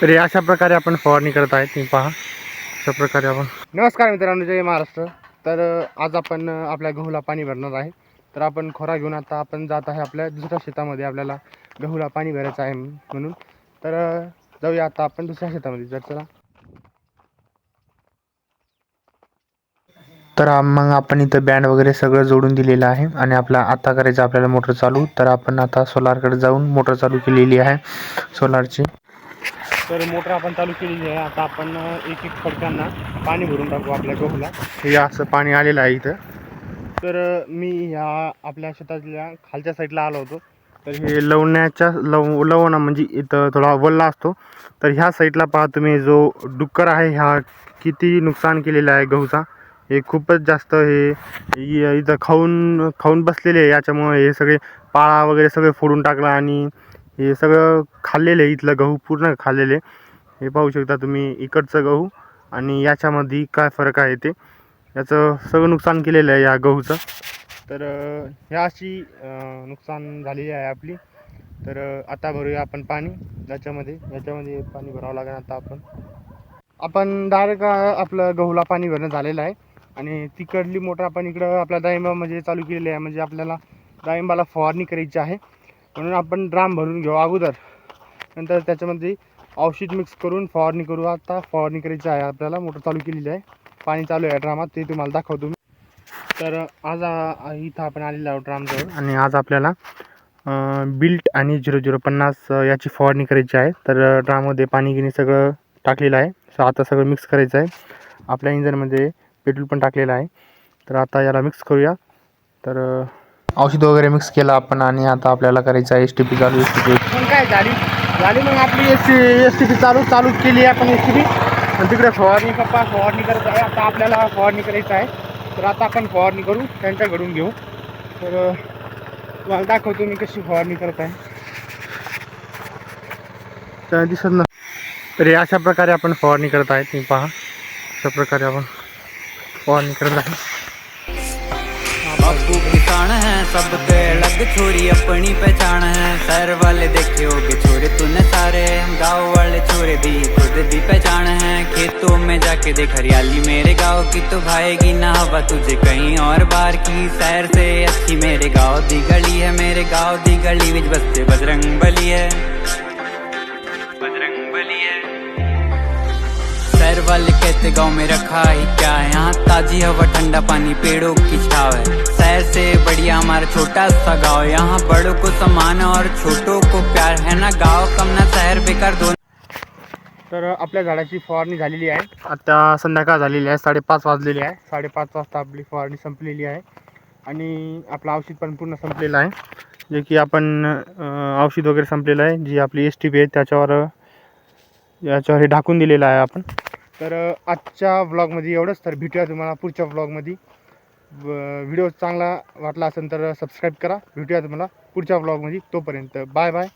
तर अशा प्रकारे आपण फवारणी करत आहे ती पहा. अशा प्रकारे आपण. नमस्कार मित्रांनो, जय महाराष्ट्र. तर आज आपण आपल्या गहूला पाणी भरणार आहे. तर आपण खोरा घेऊन आता आपण जात आहे आपल्या दुसऱ्या शेतामध्ये. आपल्याला गहूला पाणी भरायचं आहे म्हणून. तर जाऊया आता आपण दुसऱ्या शेतामध्ये. जर चला. तर मग आपण इथं बँड वगैरे सगळं जोडून दिलेलं आहे आणि आपला आता करायचं आपल्याला मोटर चालू. तर आपण आता सोलारकडे जाऊन मोटर चालू केलेली आहे सोलारची. तर मोटर आपण चालू केलेली आहे. आता आपण एक एक फडक्यांना पाणी भरून टाकू आपल्या गहूला. हे असं पाणी आलेलं आहे इथं. तर मी ह्या आपल्या शेतातल्या खालच्या साईडला आलो होतो. तर हे लवणा म्हणजे इथं थोडा वल्ला असतो. तर ह्या साईडला पहा तुम्ही, जो डुक्कर आहे ह्या किती नुकसान केलेलं आहे गहूचा. हे खूपच जास्त हे इथं खाऊन बसलेले आहे. याच्यामुळे हे सगळे पाळा वगैरे सगळे फोडून टाकला आणि हे सगळं खाल्लेलं आहे. इथलं गहू पूर्ण खाल्लेले. हे पाहू शकता तुम्ही, इकडचं गहू आणि याच्यामध्ये काय फरक आहे ते. याचं सगळं नुकसान केलेलं आहे या गहूचं. तर ह्या अशी नुकसान झालेली आहे आपली. तर आता भरूया आपण पाणी याच्यामध्ये पाणी भरावं लागेल. आता आपण डायरेक्ट आपलं गहूला पाणी भरणं झालेलं आहे आणि तिकडली मोटर आपण इकडं आपल्या डाळिंबामध्ये चालू केलेली आहे. म्हणजे आपल्याला डाळिंबाला फवारणी करायची आहे म्हणून आपण ड्राम भरून घेऊ अगोदर. नंतर त्याच्यामध्ये औषध मिक्स करून फवारणी करू. आता फवारणी करायची आहे आपल्याला. मोटर चालू केलेली आहे, पाणी चालू आहे ड्रामात, ते तुम्हाला दाखवतो मी. तर आज इथं आपण आलेलो आहोत ड्रामजवळ आणि आज आपल्याला बिल्ट आणि 0050 याची फवारणी करायची आहे. तर ड्राममध्ये पाणी गिनी सगळं टाकलेलं आहे. आता सगळं मिक्स करायचं आहे. आपल्या इंजनमध्ये पेट्रोल पण टाकलेलं आहे. तर आता याला मिक्स करूया. तर औषध वगैरे मिक्स केलं आपण आणि आता आपल्याला करायचं आहे STP चालू. पण काय झाली मग आपली STP चालू केली आहे आपण STP. आणि तिकडे पप्पा फवारणी करत आहे. आता आपल्याला फवारणी करायचं आहे. तर आता आपण फवारणी करू, त्यांच्याकडून घेऊ. तर तुम्हाला दाखवतो मी कशी फवारणी करत आहे. तर दिसत ना. तर अशा प्रकारे आपण फवारणी करत आहे ती पहा. अशा प्रकारे आपण फवारणी करत आहे. बापू किसान है सब पे अलग, छोरी अपनी पहचान है। शहर वाले देखे होगे छोरे तूने सारे, गाँव वाले छोरे भी खुद भी पहचान है। खेतों में जाके देख हरियाली मेरे गाँव की, तो भाएगी ना हवा तुझे कहीं और बार की। शहर से अच्छी मेरे गाँव दी गली है, मेरे गाँव दी गली विच बसते बजरंग बली है, बजरंग बली है। शहर वाले कहते गाँव में रखा ही क्या है, यहाँ ताजी हवा ठंडा पानी पेड़ों की छाव है। शहर से बढ़िया हमारा छोटा सा गाँव, यहाँ बड़ों को सम्मान और छोटों को प्यार है ना। गाँव कम ना शहर बेकार दोन. तर आपल्या झाडाची फवारणी झालेली आहे. आता संध्याकाळ झालेली आहे, 5:30 वाजलेली आहे. 5:30 वाजता आपली फवारणी संपलेली आहे आणि आपलं औषध पण पूर्ण संपलेलं आहे. जे की आपण औषध वगैरे संपलेलं आहे. जी आपली STP आहे त्याच्यावर हे ढाकून दिलेलं आहे आपण. तर आजच्या व्लॉगमध्ये एवढंच. तर भेटूया तुम्हाला पुढच्या व्लॉगमध्ये. व्हिडिओ चांगला वाटला असेल तर सबस्क्राईब करा. भेटूया तुम्हाला पुढच्या व्लॉगमध्ये. तोपर्यंत बाय बाय.